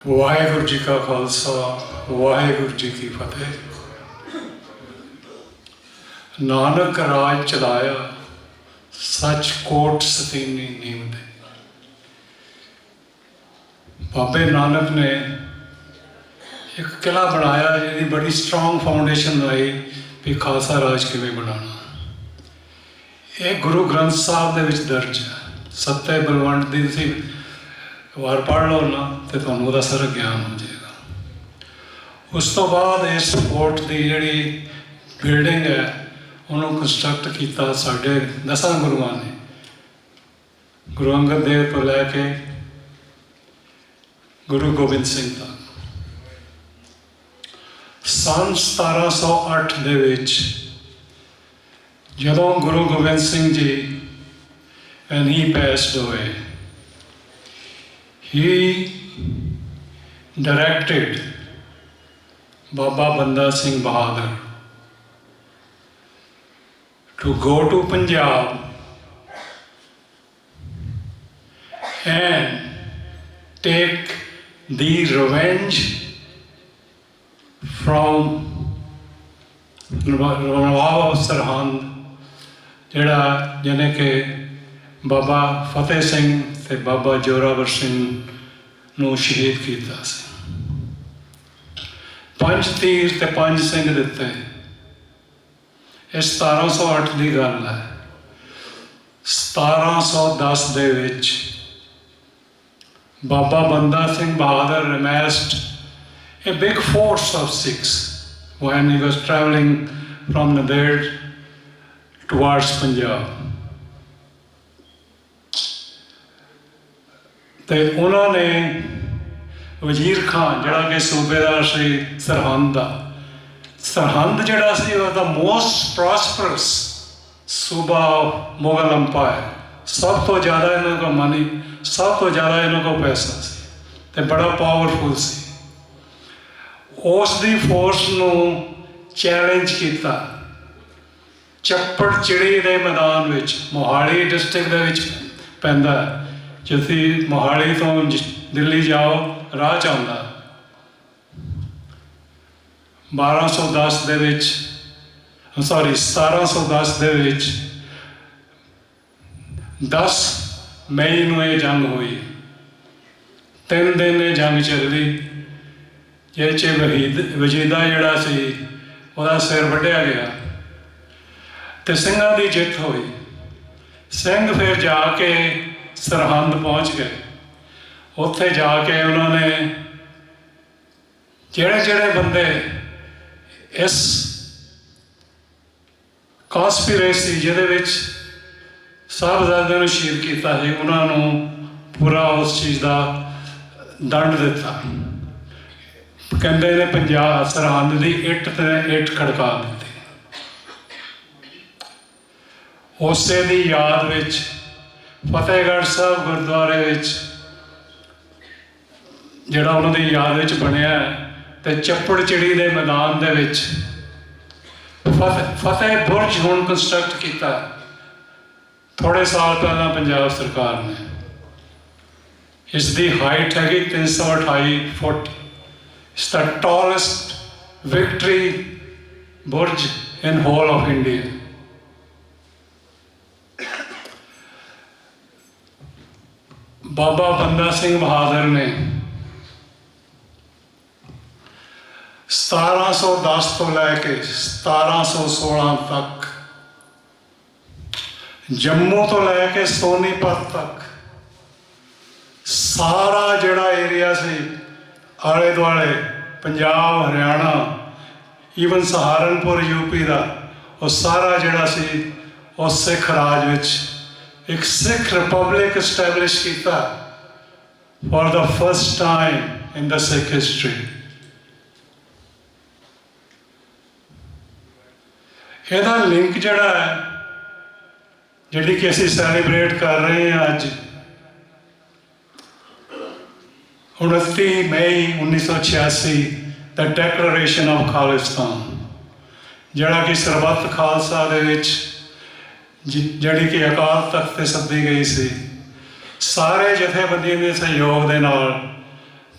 ਵਾਹਿਗੁਰੂ ਜੀ ਕਾ ਖਾਲਸਾ ਵਾਹਿਗੁਰੂ ਜੀ ਕੀ ਫਤਿਹ। ਨਾਨਕ ਰਾਜ ਚਲਾਇਆ ਸੱਚ ਕੋਟ ਸਤੀਨੀ ਨੀਮ ਦੇ। ਬਾਬੇ ਨਾਨਕ ਨੇ ਇੱਕ ਕਿਲਾ ਬਣਾਇਆ ਜਿਹਦੀ ਬੜੀ ਸਟਰੋਂਗ ਫਾਊਂਡੇਸ਼ਨ ਲਾਈ ਵੀ ਖਾਲਸਾ ਰਾਜ ਕਿਵੇਂ ਬਣਾਉਣਾ। ਇਹ ਗੁਰੂ ਗ੍ਰੰਥ ਸਾਹਿਬ ਦੇ ਵਿੱਚ ਦਰਜ ਹੈ। ਸੱਤੇ ਬਲਵੰਡ ਦੀ ਤੁਸੀਂ ਵਾਰ ਪੜ੍ਹ ਲਓ ਨਾ ਤੇ ਤੁਹਾਨੂੰ ਉਹਦਾ ਸਾਰਾ ਗਿਆਨ ਹੋ ਜਾਏਗਾ। ਉਸ ਤੋਂ ਬਾਅਦ ਇਸ ਫੋਰਟ ਦੀ ਜਿਹੜੀ ਬਿਲਡਿੰਗ ਹੈ ਉਹਨੂੰ ਕੰਸਟਰਕਟ ਕੀਤਾ ਸਾਡੇ 10 ਗੁਰੂਆਂ ਨੇ, ਗੁਰੂ ਅੰਗਦ ਦੇਵ ਤੋਂ ਲੈ ਕੇ ਗੁਰੂ ਗੋਬਿੰਦ ਸਿੰਘ ਤੱਕ। ਸੰਨ 1708 ਦੇ ਵਿੱਚ ਜਦੋਂ Guru Gobind Singh ji when he passed away, he directed Baba Banda Singh Bahadur to go to Punjab and take the revenge from Nawab Sarhand, ਜਿਹੜਾ ਜਿਹਨੇ ਕਿ ਬਾਬਾ ਫਤਿਹ ਸਿੰਘ ਤੇ ਬਾਬਾ ਜੋਰਾਵਰ ਸਿੰਘ ਨੂੰ ਸ਼ਹੀਦ ਕੀਤਾ ਸੀ। 5 ਤੀਰ ਤੇ 5 ਸਿੰਘ ਦਿੱਤੇ। ਇਹ 1708 ਦੀ ਗੱਲ ਹੈ। 1710 ਦੇ ਵਿੱਚ ਬਾਬਾ Banda Singh Bahadur amassed a big force of Sikhs when he was traveling from Nander towards Punjab. ਤੇ ਉਹਨਾਂ ਨੇ ਵਜ਼ੀਰ ਖਾਨ ਜਿਹੜਾ ਕਿ ਸੂਬੇਦਾਰ ਸੀ ਸਰਹੰਦ ਦਾ, ਸਰਹੰਦ ਜਿਹੜਾ ਸੀ ਉਹ ਦਾ ਮੋਸਟ ਪ੍ਰੋਸਪਰਸ ਸੂਬਾ ਮੁਗਲ ਅੰਪਾਇਰ, ਸਭ ਤੋਂ ਜ਼ਿਆਦਾ ਇਹਨਾਂ ਕੋਲ ਮਨੀ, ਸਭ ਤੋਂ ਜ਼ਿਆਦਾ ਇਹਨਾਂ ਕੋਲ ਪੈਸਾ ਸੀ ਤੇ ਬੜਾ ਪਾਵਰਫੁਲ ਸੀ। ਉਸ ਦੀ ਫੋਰਸ ਨੂੰ ਚੈਲੰਜ ਕੀਤਾ ਚੱਪੜ ਚਿੜੀ ਦੇ ਮੈਦਾਨ ਵਿੱਚ, ਮੋਹਾਲੀ ਡਿਸਟ੍ਰਿਕਟ ਦੇ ਵਿੱਚ ਪੈਂਦਾ। ਜੇ ਤੁਸੀਂ ਮੋਹਾਲੀ ਤੋਂ ਦਿੱਲੀ ਜਾਓ ਰਾਹ 'ਚ ਆਉਂਦਾ। 1710 ਦੇ ਵਿੱਚ 10 ਮਈ ਨੂੰ ਇਹ ਜੰਗ ਹੋਈ। 3 ਦਿਨ ਇਹ ਜੰਗ ਚੱਲੀ। ਜਿਹਦੇ 'ਚ ਵਜੀਦਾ ਜਿਹੜਾ ਸੀ ਉਹਦਾ ਸਿਰ ਵੱਢਿਆ ਗਿਆ ਤੇ ਸਿੰਘਾਂ ਦੀ ਜਿੱਤ ਹੋਈ। ਸਿੰਘ ਫਿਰ ਜਾ ਕੇ ਸਰਹੰਦ ਪਹੁੰਚ ਗਏ। ਉੱਥੇ ਜਾ ਕੇ ਉਹਨਾਂ ਨੇ ਜਿਹੜੇ ਬੰਦੇ ਇਸ ਕੌਂਸਪੀਰੇਸੀ ਜਿਹਦੇ ਵਿੱਚ ਸਾਹਿਬਜ਼ਾਦਿਆਂ ਨੂੰ ਸ਼ਹੀਦ ਕੀਤਾ ਸੀ, ਉਹਨਾਂ ਨੂੰ ਪੂਰਾ ਉਸ ਚੀਜ਼ ਦਾ ਦੰਡ ਦਿੱਤਾ। ਕਹਿੰਦੇ ਨੇ ਪੰਜਾਬ ਸਰਹੰਦ ਦੀ ਇੱਟ ਤੇ ਇੱਟ ਖੜਕਾ ਦਿੱਤੀ। ਉਸੇ ਦੀ ਯਾਦ ਵਿੱਚ ਫਤਿਹਗੜ੍ਹ ਸਾਹਿਬ ਗੁਰਦੁਆਰੇ ਵਿੱਚ ਜਿਹੜਾ ਉਹਨਾਂ ਦੀ ਯਾਦ ਵਿੱਚ ਬਣਿਆ ਤੇ ਚੱਪੜ ਚਿੜੀ ਦੇ ਮੈਦਾਨ ਦੇ ਵਿੱਚ ਫਤਿਹ ਬੁਰਜ ਹੁਣ ਕੰਸਟਰਕਟ ਕੀਤਾ ਥੋੜ੍ਹੇ ਸਾਲ ਪਹਿਲਾਂ ਪੰਜਾਬ ਸਰਕਾਰ ਨੇ। ਇਸ ਦੀ ਹਾਈਟ ਹੈਗੀ 328 ਫੁੱਟ। ਇਟਸ ਦਾ ਟਾਲੈਸਟ ਵਿਕਟਰੀ ਬੁਰਜ in whole of India. Baba Banda Singh Bahadur ਨੇ 1710 ਤੋਂ ਲੈ ਕੇ 1716 ਤੱਕ ਜੰਮੂ ਤੋਂ ਲੈ ਕੇ ਸੋਨੀਪਤ ਤੱਕ ਸਾਰਾ ਜਿਹੜਾ ਏਰੀਆ ਸੀ ਆਲੇ ਦੁਆਲੇ, ਪੰਜਾਬ, ਹਰਿਆਣਾ, ਈਵਨ ਸਹਾਰਨਪੁਰ ਯੂਪੀ ਦਾ, ਉਹ ਸਾਰਾ ਜਿਹੜਾ ਸੀ ਉਹ ਸਿੱਖ ਰਾਜ ਵਿੱਚ ਇੱਕ ਸਿੱਖ ਰਿਪਬਲਿਕ ਐਸਟੈਬਲਿਸ਼ ਕੀਤਾ for the first time in the Sikh history. ਇਹਦਾ ਲਿੰਕ ਜਿਹੜਾ ਹੈ, ਜਿਹੜੀ ਕਿ ਅਸੀਂ ਸੈਲੀਬ੍ਰੇਟ ਕਰ ਰਹੇ ਹਾਂ ਅੱਜ 29 ਮਈ 1986, ਦਾ ਡੈਕਲੇਰੇਸ਼ਨ ਆਫ ਖਾਲਿਸਤਾਨ, ਜਿਹੜਾ ਕਿ ਸਰਬੱਤ ਖਾਲਸਾ ਦੇ ਵਿੱਚ ਜਿਹੜੀ ਕਿ ਅਕਾਲ ਤਖਤ ਤੇ ਸੱਦੀ ਗਈ ਸੀ। ਸਾਰੇ ਜਥੇਬੰਦੀਆਂ ਦੇ ਸਹਿਯੋਗ ਦੇ ਨਾਲ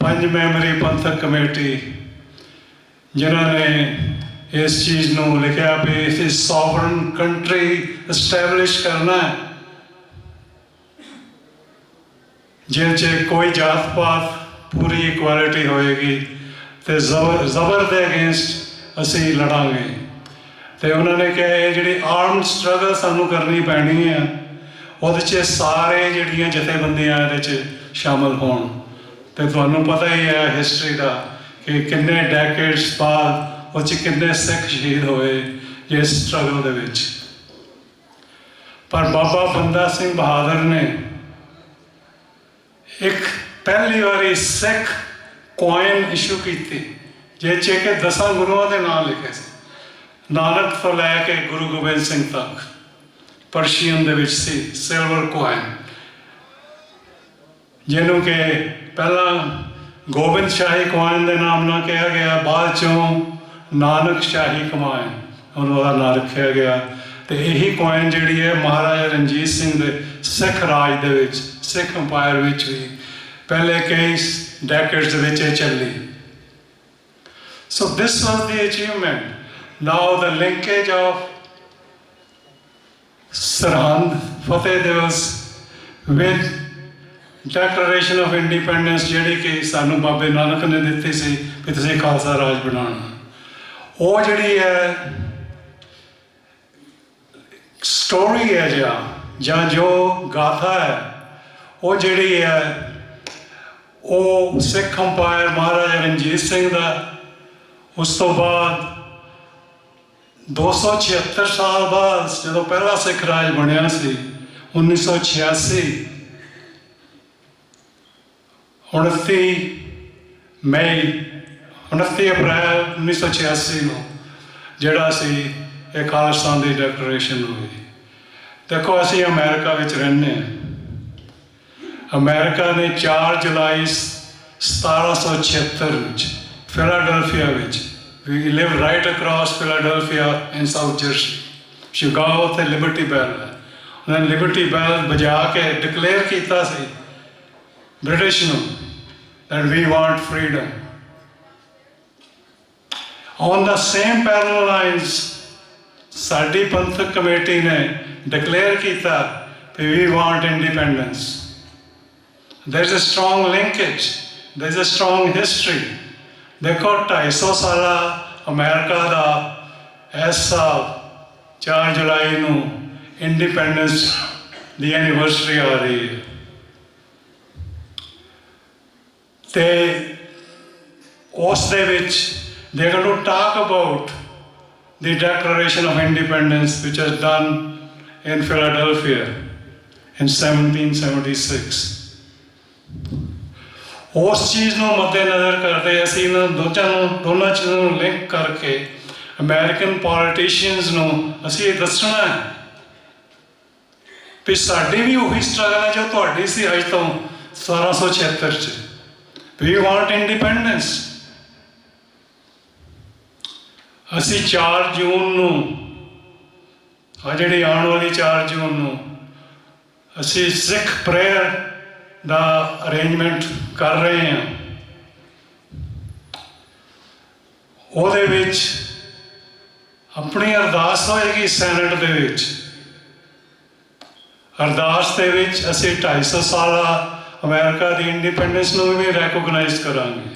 5 ਮੈਂਬਰੀ ਪੰਥਕ ਕਮੇਟੀ ਜਿਨ੍ਹਾਂ ਨੇ ਇਸ ਚੀਜ਼ ਨੂੰ ਲਿਖਿਆ ਵੀ ਅਸੀਂ ਸੋਵਰਨ ਕੰਟਰੀ ਐਸਟੈਬਲਿਸ਼ ਕਰਨਾ ਹੈ ਜਿਹਦੇ 'ਚ ਕੋਈ ਜਾਤ ਪਾਤ ਪੂਰੀ ਇਕੁਐਲਿਟੀ ਹੋਏਗੀ ਅਤੇ ਜ਼ਬਰ ਦੇ ਅਗੇਂਸਟ ਅਸੀਂ ਲੜਾਂਗੇ। ਅਤੇ ਉਹਨਾਂ ਨੇ ਕਿਹਾ ਇਹ ਜਿਹੜੀ ਆਰਮਡ ਸਟਰਗਲ ਸਾਨੂੰ ਕਰਨੀ ਪੈਣੀ ਹੈ ਉਹਦੇ 'ਚ ਸਾਰੇ ਜਿਹੜੀਆਂ ਜਥੇਬੰਦੀਆਂ ਇਹਦੇ 'ਚ ਸ਼ਾਮਲ ਹੋਣ। ਅਤੇ ਤੁਹਾਨੂੰ ਪਤਾ ਹੀ ਹੈ ਹਿਸਟਰੀ ਦਾ ਕਿ ਕਿੰਨੇ ਡੈਕੇਡਸ ਬਾਅਦ ਉਹ 'ਚ ਕਿੰਨੇ ਸਿੱਖ ਸ਼ਹੀਦ ਹੋਏ ਇਸ ਸਟਰਗਲ ਦੇ ਵਿੱਚ। ਪਰ ਬਾਬਾ ਬੰਦਾ ਸਿੰਘ ਬਹਾਦਰ ਨੇ ਇੱਕ ਪਹਿਲੀ ਵਾਰੀ ਸਿੱਖ ਕੋਇਨ ਇਸ਼ੂ ਕੀਤੀ ਜਿਸ 'ਚ ਕਿ 10 ਗੁਰੂਆਂ ਦੇ ਨਾਮ ਲਿਖੇ ਸੀ, ਨਾਨਕ ਤੋਂ ਲੈ ਕੇ ਗੁਰੂ ਗੋਬਿੰਦ ਸਿੰਘ ਤੱਕ। ਪਰਸ਼ੀਅਨ ਦੇ ਵਿੱਚ ਸੀ ਸਿਲਵਰ ਕੋਇਨ, ਜਿਹਨੂੰ ਕਿ ਪਹਿਲਾਂ ਗੋਬਿੰਦ ਸ਼ਾਹੀ ਕੋਇਨ ਦੇ ਨਾਮ ਨਾਲ ਕਿਹਾ ਗਿਆ, ਬਾਅਦ 'ਚੋਂ ਨਾਨਕ ਸ਼ਾਹੀ ਕੋਇਨ ਉਹਨੂੰ ਉਹਦਾ ਨਾਂ ਰੱਖਿਆ ਗਿਆ। ਅਤੇ ਇਹੀ ਕੋਇਨ ਜਿਹੜੀ ਹੈ ਮਹਾਰਾਜਾ ਰਣਜੀਤ ਸਿੰਘ ਦੇ ਸਿੱਖ ਰਾਜ ਦੇ ਵਿੱਚ, ਸਿੱਖ ਅੰਪਾਇਰ ਵਿੱਚ ਵੀ ਪਹਿਲੇ ਕਈ ਡੈਕੇਡਸ ਦੇ ਵਿੱਚ ਇਹ ਚੱਲੀ। ਸੋ ਦਿਸ ਵਾਜ਼ ਦੀ achievement. Now the linkage of Sirhind ਫਤਿਹ ਦਿਵਸ ਵਿਦ ਡੈਕਲੇਰੇਸ਼ਨ ਆਫ ਇੰਡੀਪੈਂਡੈਂਸ ਜਿਹੜੀ ਕਿ ਸਾਨੂੰ ਬਾਬੇ ਨਾਨਕ ਨੇ ਦਿੱਤੀ ਸੀ ਵੀ ਤੁਸੀਂ ਖਾਲਸਾ ਰਾਜ ਬਣਾਉਣਾ, ਉਹ ਜਿਹੜੀ ਹੈ ਸਟੋਰੀ ਹੈ ਜਾਂ ਜੋ ਗਾਥਾ ਹੈ ਉਹ ਜਿਹੜੀ ਹੈ ਉਹ ਸਿੱਖ ਅੰਪਾਇਰ ਮਹਾਰਾਜਾ ਰਣਜੀਤ ਸਿੰਘ ਦਾ। ਉਸ ਤੋਂ ਬਾਅਦ 276 ਸਾਲ ਬਾਅਦ ਜਦੋਂ ਪਹਿਲਾ ਸਿੱਖ ਰਾਜ ਬਣਿਆ ਸੀ 1986, 29 ਅਪ੍ਰੈਲ 1986 ਨੂੰ ਜਿਹੜਾ ਸੀ ਇਹ ਖਾਲਿਸਤਾਨ ਦੀ ਡੈਕਲੇਰੇਸ਼ਨ ਹੋਈ। ਦੇਖੋ ਅਸੀਂ ਅਮਰੀਕਾ ਵਿੱਚ ਰਹਿੰਦੇ ਹਾਂ। ਅਮਰੀਕਾ ਨੇ 4 ਜੁਲਾਈ 1776 ਵਿੱਚ ਫਿਲਾਡੈਲਫੀਆ ਵਿੱਚ, we live right across Philadelphia in South Jersey, Chicago ਅਤੇ ਲਿਬਰਟੀ ਬੈਲ ਹੈ। ਉਹਨਾਂ ਨੇ ਲਿਬਰਟੀ ਬੈਲ ਵਜਾ ਕੇ ਡਿਕਲੇਅਰ ਕੀਤਾ ਸੀ ਬ੍ਰਿਟਿਸ਼ ਨੂੰ that we want freedom. On the same parallel lines ਸਾਡੀ ਪੰਥਕ ਕਮੇਟੀ ਨੇ ਡਿਕਲੇਅਰ ਕੀਤਾ ਕਿ we want independence. There is a strong linkage, there is a strong history. ਦੇਖੋ 250 ਸਾਲਾ ਅਮਰੀਕਾ ਦਾ ਇਸ ਸਾਲ 4 ਜੁਲਾਈ ਨੂੰ ਇੰਡੀਪੈਂਡੈਂਸ ਦੀ ਐਨੀਵਰਸਰੀ ਆ ਰਹੀ ਹੈ। ਅਤੇ ਉਸ ਦੇ ਵਿੱਚ they are going to talk about the Declaration of Independence which was done in Philadelphia in 1776. ਉਸ ਚੀਜ਼ ਨੂੰ ਮੱਦੇਨਜ਼ਰ ਕਰਦੇ ਅਸੀਂ ਇਹਨਾਂ ਦੋਨਾਂ ਚੀਜ਼ਾਂ ਨੂੰ ਲਿੰਕ ਕਰਕੇ ਅਮਰੀਕਨ ਪੋਲੀਟੀਸ਼ੀਅਨਸ ਨੂੰ ਅਸੀਂ ਇਹ ਦੱਸਣਾ ਹੈ ਵੀ ਸਾਡੀ ਵੀ ਉਹੀ ਸਟਰਗਲ ਹੈ ਜੋ ਤੁਹਾਡੀ ਸੀ ਅੱਜ ਤੋਂ 1776 'ਚ। We want independence. ਅਸੀਂ 4 ਜੂਨ ਨੂੰ ਜਿਹੜੀ ਆਉਣ ਵਾਲੀ 4 ਜੂਨ ਨੂੰ ਅਸੀਂ ਸਿੱਖ ਪ੍ਰੇਅਰ ਦਾ ਅਰੇਂਜਮੈਂਟ ਕਰ ਰਹੇ ਹਾਂ। ਉਹਦੇ ਵਿੱਚ ਆਪਣੀ ਅਰਦਾਸ ਹੋਏਗੀ ਸੈਨੇਟ ਦੇ ਵਿੱਚ। ਅਰਦਾਸ ਦੇ ਵਿੱਚ ਅਸੀਂ 250 ਸਾਲਾ ਅਮਰੀਕਾ ਦੀ ਇੰਡੀਪੈਂਡੈਂਸ ਨੂੰ ਵੀ ਰੈਕੋਗਨਾਈਜ਼ ਕਰਾਂਗੇ।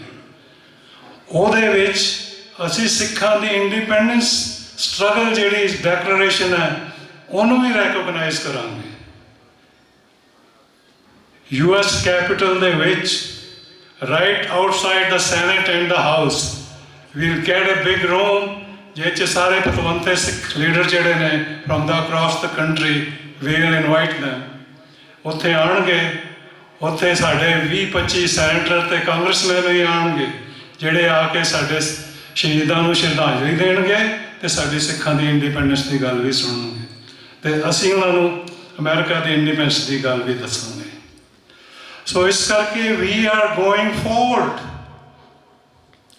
ਉਹਦੇ ਵਿੱਚ ਅਸੀਂ ਸਿੱਖਾਂ ਦੀ ਇੰਡੀਪੈਂਡੈਂਸ ਸਟਰਗਲ ਜਿਹੜੀ ਡੈਕਲੇਰੇਸ਼ਨ ਹੈ ਉਹਨੂੰ ਵੀ ਰੈਕੋਗਨਾਈਜ਼ ਕਰਾਂਗੇ। US ਕੈਪੀਟਲ ਦੇ ਵਿੱਚ right outside the Senate and the House we'll get a big room ਜਿਹਦੇ 'ਚ ਸਾਰੇ ਪਤਵੰਤੇ ਸਿੱਖ ਲੀਡਰ ਜਿਹੜੇ ਨੇ from the across the country we will invite them. ਉੱਥੇ ਆਉਣਗੇ, ਉੱਥੇ ਸਾਡੇ 20-25 ਸੈਨੇਟਰ ਅਤੇ ਕਾਂਗਰਸਮੈਨ ਵੀ ਆਉਣਗੇ ਜਿਹੜੇ ਆ ਕੇ ਸਾਡੇ ਸ਼ਹੀਦਾਂ ਨੂੰ ਸ਼ਰਧਾਂਜਲੀ ਦੇਣਗੇ ਅਤੇ ਸਾਡੀ ਸਿੱਖਾਂ ਦੀ ਇੰਡੀਪੈਂਡੈਂਸ ਦੀ ਗੱਲ ਵੀ ਸੁਣਨਗੇ ਅਤੇ ਅਸੀਂ ਉਹਨਾਂ ਨੂੰ ਅਮਰੀਕਾ ਦੀ ਇੰਡੀਪੈਂਡੈਂਸ ਦੀ ਗੱਲ ਵੀ ਦੱਸਾਂਗੇ। ਸੋ ਇਸ ਕਰਕੇ we are going forward.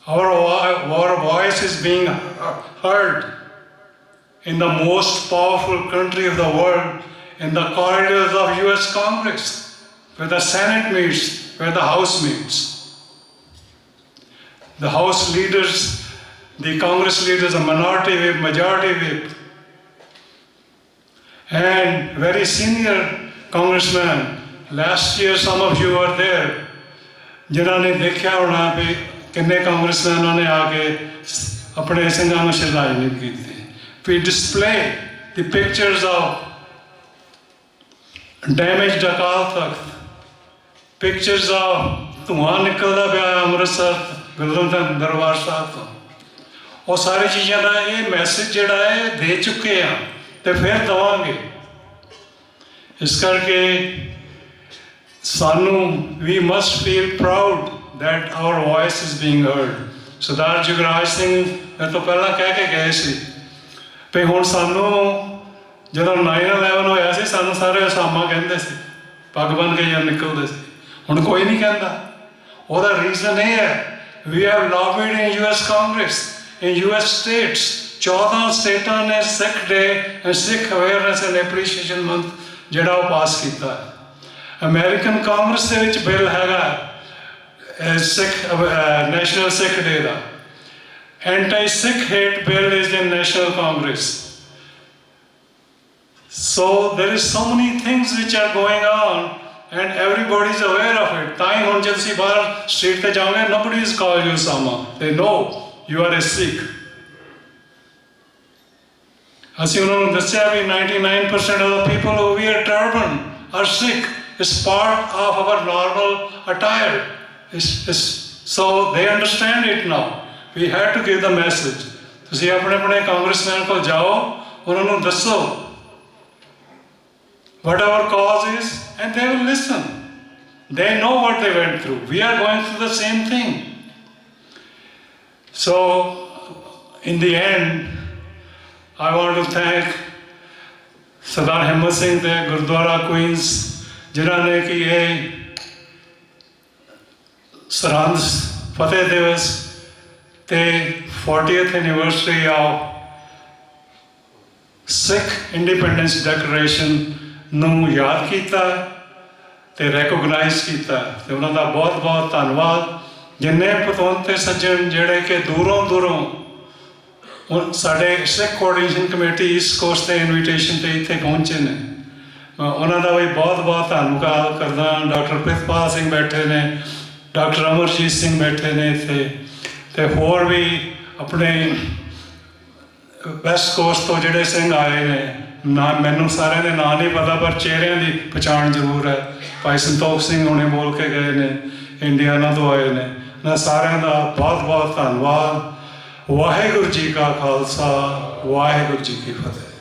Our voice is being heard in the most powerful country of the world, in the corridors of US Congress, where the Senate meets, where the House meets. the House leaders, the Congress leaders, a minority whip, majority whip, and very senior congressman. Last year some of you were there, जिन्हों ने देखा होना भी किन्ने कांग्रेसमैनों ने आके अपने ਸਿੰਘਾਂ ਨੂੰ ਸ਼ਰਧਾਂਜਲੀ ਕੀਤੀ. We display the pictures of damaged Akal Takht, pictures of ਧੂਆਂ ਨਿਕਲਦਾ ਪਿਆ ਅੰਮ੍ਰਿਤਸਰ ਗੁਰਦੁਆਰਾ ਦਰਬਾਰ ਸਾਹਿਬ ਤੋਂ. ਉਹ ਸਾਰੀ ਚੀਜ਼ਾਂ ਦਾ ਇਹ ਮੈਸੇਜ ਜਿਹੜਾ ਹੈ ਦੇ ਚੁੱਕੇ ਆ ਤੇ ਫਿਰ ਦੇਵਾਂਗੇ. ਇਸ ਕਰਕੇ ਸਾਨੂੰ we must feel proud that our voice is being heard. ਸਰਦਾਰ ਜੁਗਰਾਜ ਸਿੰਘ ਇਹ ਤੋਂ ਪਹਿਲਾਂ ਕਹਿ ਕੇ ਗਏ ਸੀ ਵੀ ਹੁਣ ਸਾਨੂੰ ਜਦੋਂ 9/11 ਹੋਇਆ ਸੀ ਸਾਨੂੰ ਸਾਰੇ ਅਸਾਮਾ ਕਹਿੰਦੇ ਸੀ, ਪੱਗ ਬੰਨ੍ਹ ਕੇ ਜਾਂ ਨਿਕਲਦੇ ਸੀ. ਹੁਣ ਕੋਈ ਨਹੀਂ ਕਹਿੰਦਾ. ਉਹਦਾ ਰੀਜ਼ਨ ਇਹ ਹੈ, we have lobbied in US Congress, in US states. 14 ਸਟੇਟਾਂ ਨੇ Sikh day and Sikh awareness and appreciation month ਜਿਹੜਾ ਉਹ ਪਾਸ ਕੀਤਾ ਹੈ. ਅਮਰੀਕਨ ਕਾਂਗਰਸ ਦੇ ਵਿੱਚ ਬਿੱਲ ਹੈਗਾ ਸਿੱਖ ਨੈਸ਼ਨਲ ਸਿੱਖ ਡੇ ਦਾ. Anti Sikh hate bill is in national congress. So there is so many things which are going on and everybody is aware of it. ਤਾਂ ਹੀ ਹੁਣ ਜੇ ਤੁਸੀਂ ਬਾਹਰ ਸਟਰੀਟ ਤੇ ਜਾਓਗੇ, nobody is call you Sama. They know you are a Sikh. ਅਸੀਂ ਉਹਨਾਂ ਨੂੰ ਦੱਸਿਆ ਵੀ 99% of the people who wear turban are Sikh. It's part of our normal attire. So they understand it now. We had to give the message. ਤੁਸੀਂ ਆਪਣੇ ਆਪਣੇ congressman ਕੋਲ ਜਾਓ, ਉਹਨਾਂ ਨੂੰ ਦੱਸੋ what our cause is, and they will listen. They know what they went through. We are going through the same thing. So in the end, I want to thank Sardar Himmat Singh ਤੇ Gurdwara Queen's ਜਿਨ੍ਹਾਂ ਨੇ ਕਿ ਇਹ ਸਰਹੰਦ ਫਤਿਹ ਦਿਵਸ ਤੇ 40th anniversary of Sikh Independence Declaration ਨੂੰ ਯਾਦ ਕੀਤਾ ਤੇ ਰੈਕੋਗਨਾਈਜ਼ ਕੀਤਾ. ਤੇ ਉਹਨਾਂ ਦਾ ਬਹੁਤ ਬਹੁਤ ਧੰਨਵਾਦ. ਜਿੰਨੇ ਪਤਵੰਤੇ ਸੱਜਣ ਜਿਹੜੇ ਕਿ ਦੂਰੋਂ ਸਾਡੇ ਸਿੱਖ ਕੋਆਰਡੀਨੇਸ਼ਨ ਕਮੇਟੀ ਈਸਟ ਕੋਸਟ ਦੇ ਇਨਵੀਟੇਸ਼ਨ ਤੇ ਇੱਥੇ ਪਹੁੰਚੇ ਨੇ, ਮੈਂ ਉਹਨਾਂ ਦਾ ਵੀ ਬਹੁਤ ਬਹੁਤ ਧੰਨਵਾਦ ਕਰਦਾ. ਡਾਕਟਰ ਪ੍ਰਿਤਪਾਲ ਸਿੰਘ ਬੈਠੇ ਨੇ, ਡਾਕਟਰ ਅਮਰਜੀਤ ਸਿੰਘ ਬੈਠੇ ਨੇ ਇੱਥੇ, ਤੇ ਹੋਰ ਵੀ ਆਪਣੇ ਵੈਸਟ ਕੋਸਟ ਤੋਂ ਜਿਹੜੇ ਸਿੰਘ ਆਏ ਨੇ. ਨਾ ਮੈਨੂੰ ਸਾਰਿਆਂ ਦੇ ਨਾਂ ਨਹੀਂ ਪਤਾ, ਪਰ ਚਿਹਰਿਆਂ ਦੀ ਪਛਾਣ ਜ਼ਰੂਰ ਹੈ. ਭਾਈ ਸੰਤੋਖ ਸਿੰਘ ਹੁਣੇ ਬੋਲ ਕੇ ਗਏ ਨੇ, ਇੰਡੀਆਨਾ ਤੋਂ ਆਏ ਨੇ. ਮੈਂ ਸਾਰਿਆਂ ਦਾ ਬਹੁਤ ਬਹੁਤ ਧੰਨਵਾਦ. ਵਾਹਿਗੁਰੂ ਜੀ ਕਾ ਖਾਲਸਾ, ਵਾਹਿਗੁਰੂ ਜੀ ਕੀ ਫਤਿਹ.